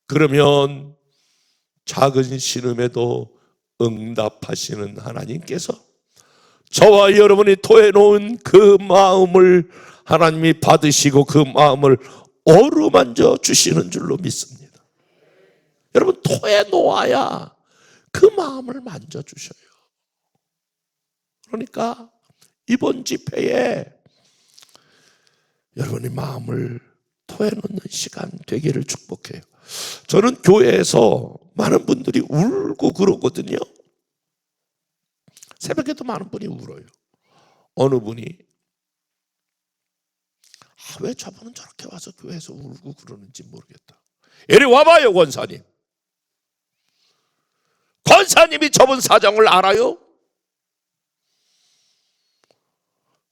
그러면 작은 신음에도 응답하시는 하나님께서 저와 여러분이 토해놓은 그 마음을 하나님이 받으시고 그 마음을 어루만져 주시는 줄로 믿습니다. 여러분, 토해놓아야 그 마음을 만져주셔요. 그러니까 이번 집회에 여러분의 마음을 토해놓는 시간 되기를 축복해요. 저는 교회에서 많은 분들이 울고 그러거든요. 새벽에도 많은 분이 울어요. 어느 분이 왜 저분은 저렇게 와서 교회에서 울고 그러는지 모르겠다. 이리 와봐요, 권사님. 권사님이 저분 사정을 알아요?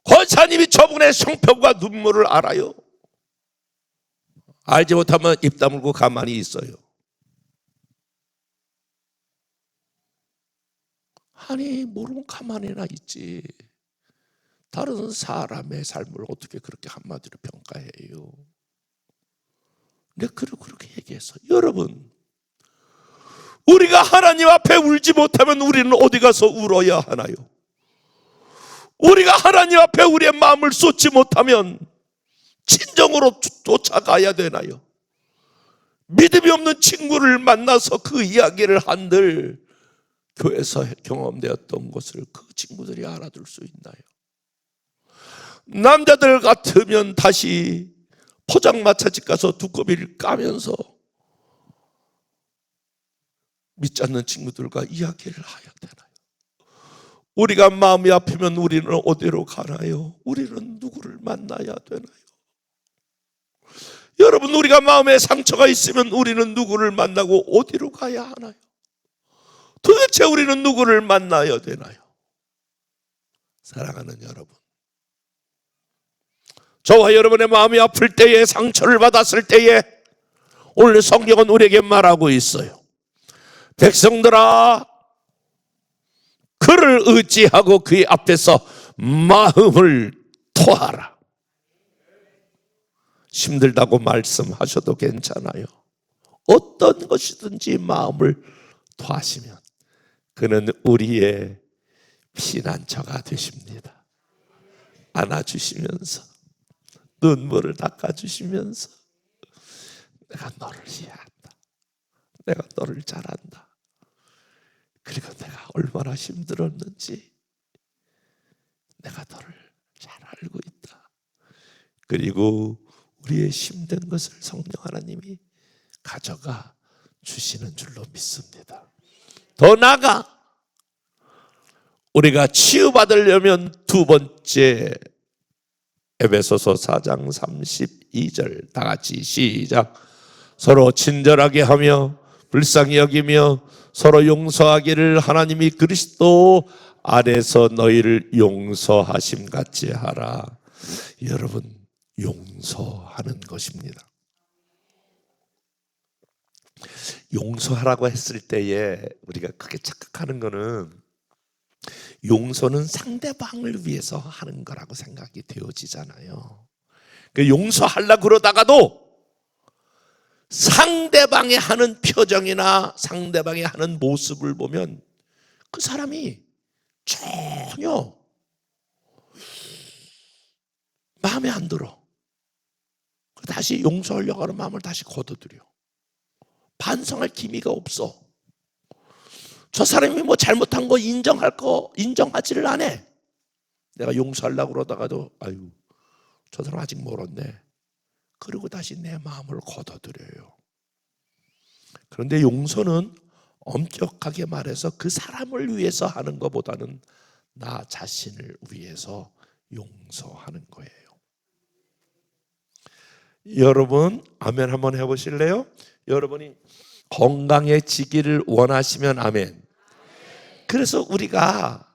권사님이 저분의 형편과 눈물을 알아요? 알지 못하면 입 다물고 가만히 있어요. 아니, 모르면 가만히나 있지. 다른 사람의 삶을 어떻게 그렇게 한마디로 평가해요? 내가 그렇게 얘기해서, 여러분, 우리가 하나님 앞에 울지 못하면 우리는 어디 가서 울어야 하나요? 우리가 하나님 앞에 우리의 마음을 쏟지 못하면 친정으로 쫓아가야 되나요? 믿음이 없는 친구를 만나서 그 이야기를 한들 교회에서 경험되었던 것을 그 친구들이 알아둘 수 있나요? 남자들 같으면 다시 포장마차집 가서 두꺼비를 까면서 믿지 않는 친구들과 이야기를 해야 되나요? 우리가 마음이 아프면 우리는 어디로 가나요? 우리는 누구를 만나야 되나요? 여러분, 우리가 마음에 상처가 있으면 우리는 누구를 만나고 어디로 가야 하나요? 도대체 우리는 누구를 만나야 되나요? 사랑하는 여러분, 저와 여러분의 마음이 아플 때에, 상처를 받았을 때에 오늘 성경은 우리에게 말하고 있어요. 백성들아, 그를 의지하고 그의 앞에서 마음을 토하라. 힘들다고 말씀하셔도 괜찮아요. 어떤 것이든지 마음을 토하시면 그는 우리의 피난처가 되십니다. 안아주시면서 눈물을 닦아주시면서 내가 너를 이해한다. 내가 너를 잘 안다. 그리고 내가 얼마나 힘들었는지 내가 너를 잘 알고 있다. 그리고 우리의 힘든 것을 성령 하나님이 가져가 주시는 줄로 믿습니다. 더 나아가 우리가 치유받으려면 두 번째, 에베소서 4장 32절 다 같이 시작. 서로 친절하게 하며 불쌍히 여기며 서로 용서하기를 하나님이 그리스도 안에서 너희를 용서하심 같이 하라. 여러분, 용서하는 것입니다. 용서하라고 했을 때에 우리가 크게 착각하는 거는 용서는 상대방을 위해서 하는 거라고 생각이 되어지잖아요. 용서하려고 그러다가도 상대방이 하는 표정이나 상대방이 하는 모습을 보면 그 사람이 전혀 마음에 안 들어. 다시 용서하려고 하는 마음을 다시 걷어들여. 반성할 기미가 없어. 저 사람이 뭐 잘못한 거 인정하지를 않아. 내가 용서하려고 그러다가도 아유, 저 사람 아직 멀었네. 그리고 다시 내 마음을 걷어들여요. 그런데 용서는 엄격하게 말해서 그 사람을 위해서 하는 것보다는 나 자신을 위해서 용서하는 거예요. 여러분 아멘 한번 해보실래요? 여러분이 건강해지기를 원하시면 아멘. 그래서 우리가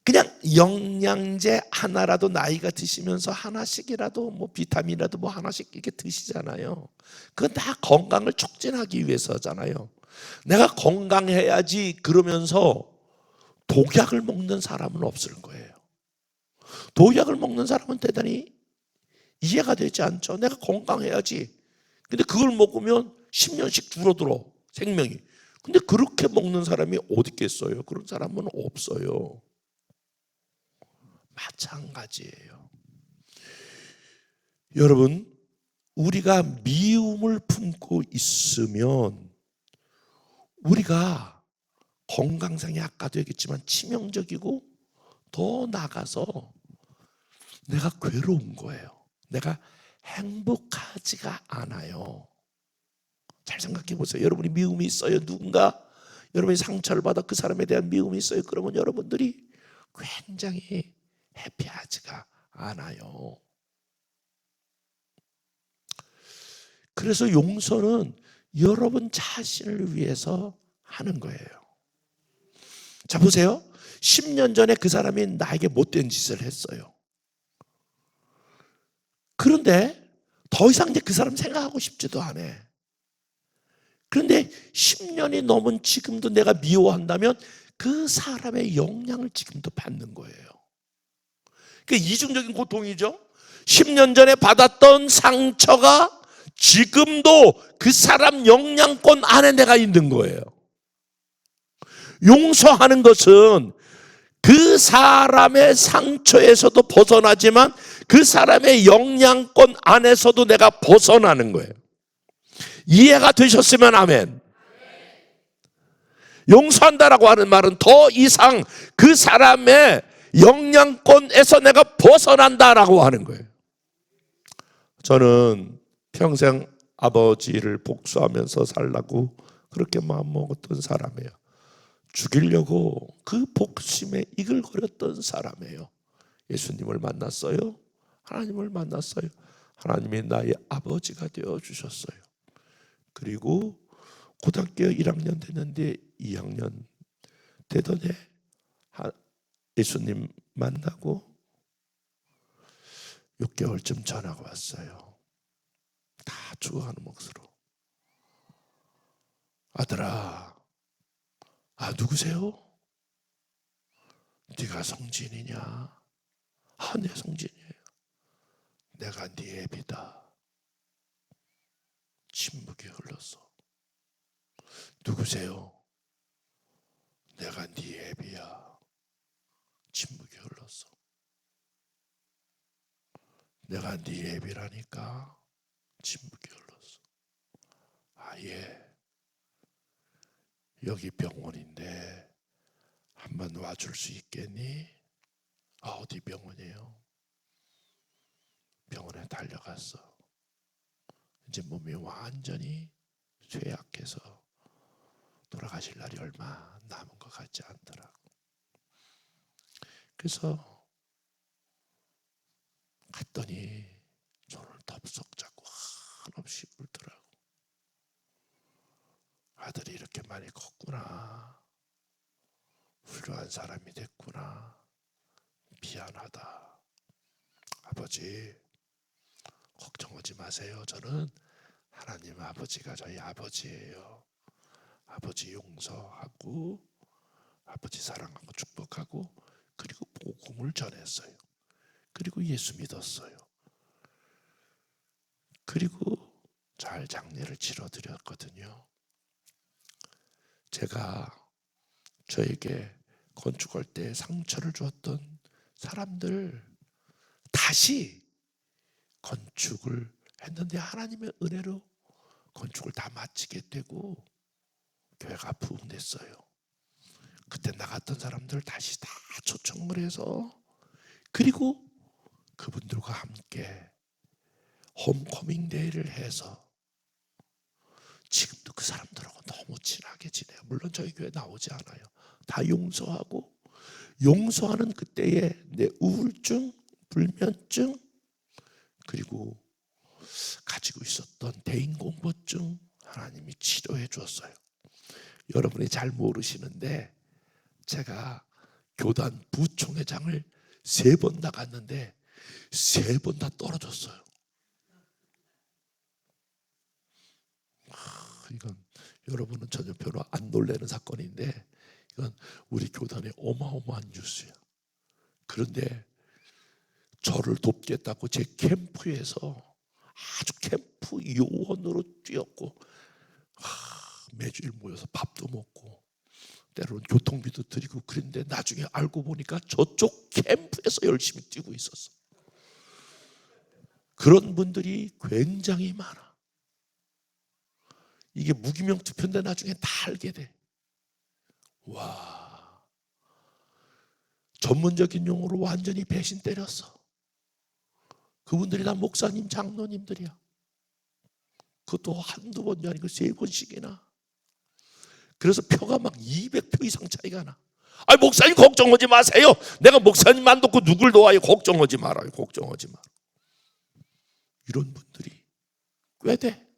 그냥 영양제 하나라도 나이가 드시면서 하나씩이라도 뭐 비타민이라도 뭐 하나씩 이렇게 드시잖아요. 그건 다 건강을 촉진하기 위해서잖아요. 내가 건강해야지 그러면서 독약을 먹는 사람은 없을 거예요. 독약을 먹는 사람은 대단히 이해가 되지 않죠. 내가 건강해야지. 근데 그걸 먹으면 10년씩 줄어들어 생명이. 근데 그렇게 먹는 사람이 어디 있겠어요? 그런 사람은 없어요. 마찬가지예요. 여러분, 우리가 미움을 품고 있으면 우리가 건강상에 아까도 얘기했지만 치명적이고 더 나가서 내가 괴로운 거예요. 내가 행복하지가 않아요. 잘 생각해 보세요. 여러분이 미움이 있어요. 누군가 여러분이 상처를 받아 그 사람에 대한 미움이 있어요. 그러면 여러분들이 굉장히 해피하지가 않아요. 그래서 용서는 여러분 자신을 위해서 하는 거예요. 자 보세요. 10년 전에 그 사람이 나에게 못된 짓을 했어요. 그런데 더 이상 이제 그 사람 생각하고 싶지도 않아. 그런데 10년이 넘은 지금도 내가 미워한다면 그 사람의 영향을 지금도 받는 거예요. 그게 이중적인 고통이죠. 10년 전에 받았던 상처가 지금도 그 사람 영향권 안에 내가 있는 거예요. 용서하는 것은 그 사람의 상처에서도 벗어나지만 그 사람의 영향권 안에서도 내가 벗어나는 거예요. 이해가 되셨으면 아멘. 용서한다라고 하는 말은 더 이상 그 사람의 영향권에서 내가 벗어난다라고 하는 거예요. 저는 평생 아버지를 복수하면서 살라고 그렇게 마음먹었던 사람이에요. 죽이려고 그 복심에 이글거렸던 사람이에요. 예수님을 만났어요. 하나님을 만났어요. 하나님이 나의 아버지가 되어주셨어요. 그리고 고등학교 1학년 됐는데 2학년 되던 해 예수님 만나고 6개월쯤 전화가 왔어요. 다 죽어가는 목소리로. 아들아, 누구세요? 네가 성진이냐? 네 성진이에요. 내가 네 애비다. 침묵이 흘렀어. 누구세요? 내가 네 애비야. 침묵이 흘렀어. 내가 네 애비라니까. 침묵이 흘렀어. 예. 여기 병원인데 한번 와줄 수 있겠니? 어디 병원이에요? 병원에 달려갔어. 이제 몸이 완전히 쇠약해서 돌아가실 날이 얼마 남은 것 같지 않더라고. 그래서 갔더니 손을 덥석 잡고 한없이 울더라고. 아들이 이렇게 많이 컸구나. 훌륭한 사람이 됐구나. 미안하다. 아버지, 걱정하지 마세요. 저는 하나님 아버지가 저희 아버지예요. 아버지 용서하고 아버지 사랑하고 축복하고 그리고 복음을 전했어요. 그리고 예수 믿었어요. 그리고 잘 장례를 치러드렸거든요. 제가 저에게 건축할 때 상처를 주었던 사람들 다시 건축을 했는데 하나님의 은혜로 건축을 다 마치게 되고 교회가 부흥됐어요. 그때 나갔던 사람들 다시 다 초청을 해서 그리고 그분들과 함께 홈커밍 데이를 해서 지금도 그 사람들하고 너무 친하게 지내요. 물론 저희 교회 나오지 않아요. 다 용서하고 용서하는 그때의 내 우울증, 불면증 그리고 가지고 있었던 대인공포증 하나님이 치료해 주었어요. 여러분이 잘 모르시는데 제가 교단 부총회장을 3번 나갔는데 3번 다 떨어졌어요. 이건 여러분은 전혀 별로 안 놀라는 사건인데 이건 우리 교단의 어마어마한 뉴스야. 그런데 저를 돕겠다고 제 캠프에서 아주 캠프 요원으로 뛰었고 매주일 모여서 밥도 먹고 때로는 교통비도 드리고 그런데 나중에 알고 보니까 저쪽 캠프에서 열심히 뛰고 있었어. 그런 분들이 굉장히 많아. 이게 무기명 투표인데 나중에 다 알게 돼. 와, 전문적인 용어로 완전히 배신 때렸어. 그분들이 다 목사님, 장로님들이야. 그것도 한두 번이 아니고 3번씩이나. 그래서 표가 막 200표 이상 차이가 나. 아니 목사님 걱정하지 마세요. 내가 목사님만 돕고 누굴 도와요. 걱정하지 말아요. 걱정하지 마. 이런 분들이 꽤 돼.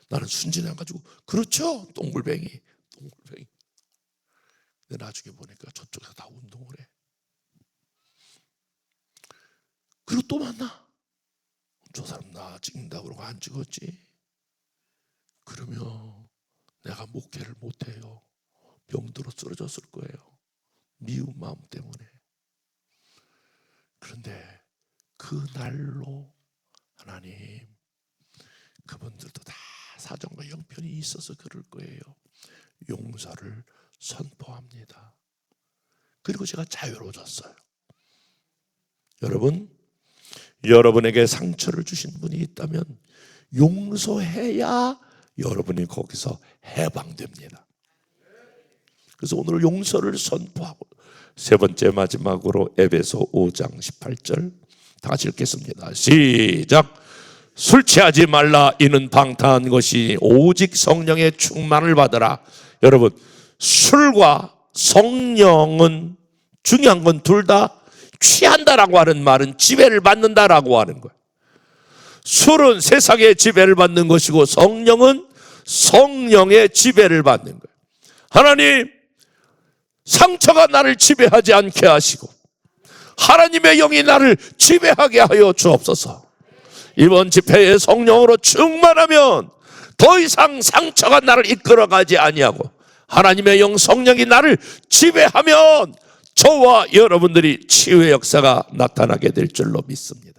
나는 순진해가지고 그렇죠. 똥물뱅이. 근데 나중에 보니까 저쪽에서 다 운동을 해. 그리고 또 만나. 저 사람 나 찍는다고 그러고 안 찍었지. 그러면 내가 목회를 못해요. 병들어 쓰러졌을 거예요. 미운 마음 때문에. 그런데 그 날로 하나님 그분들도 다 사정과 형편이 있어서 그럴 거예요. 용서를 선포합니다. 그리고 제가 자유로워졌어요. 여러분, 여러분에게 상처를 주신 분이 있다면 용서해야 여러분이 거기서 해방됩니다. 그래서 오늘 용서를 선포하고 3번째 마지막으로 에베소 5장 18절 다 같이 읽겠습니다. 시작. 술 취하지 말라. 이는 방탕한 것이 오직 성령의 충만을 받으라. 여러분, 술과 성령은 중요한 건 둘 다 취한다라고 하는 말은 지배를 받는다라고 하는 거예요. 술은 세상의 지배를 받는 것이고 성령은 성령의 지배를 받는 거예요. 하나님, 상처가 나를 지배하지 않게 하시고 하나님의 영이 나를 지배하게 하여 주옵소서. 이번 집회에 성령으로 충만하면 더 이상 상처가 나를 이끌어가지 아니하고 하나님의 영 성령이 나를 지배하면 저와 여러분들이 치유의 역사가 나타나게 될 줄로 믿습니다.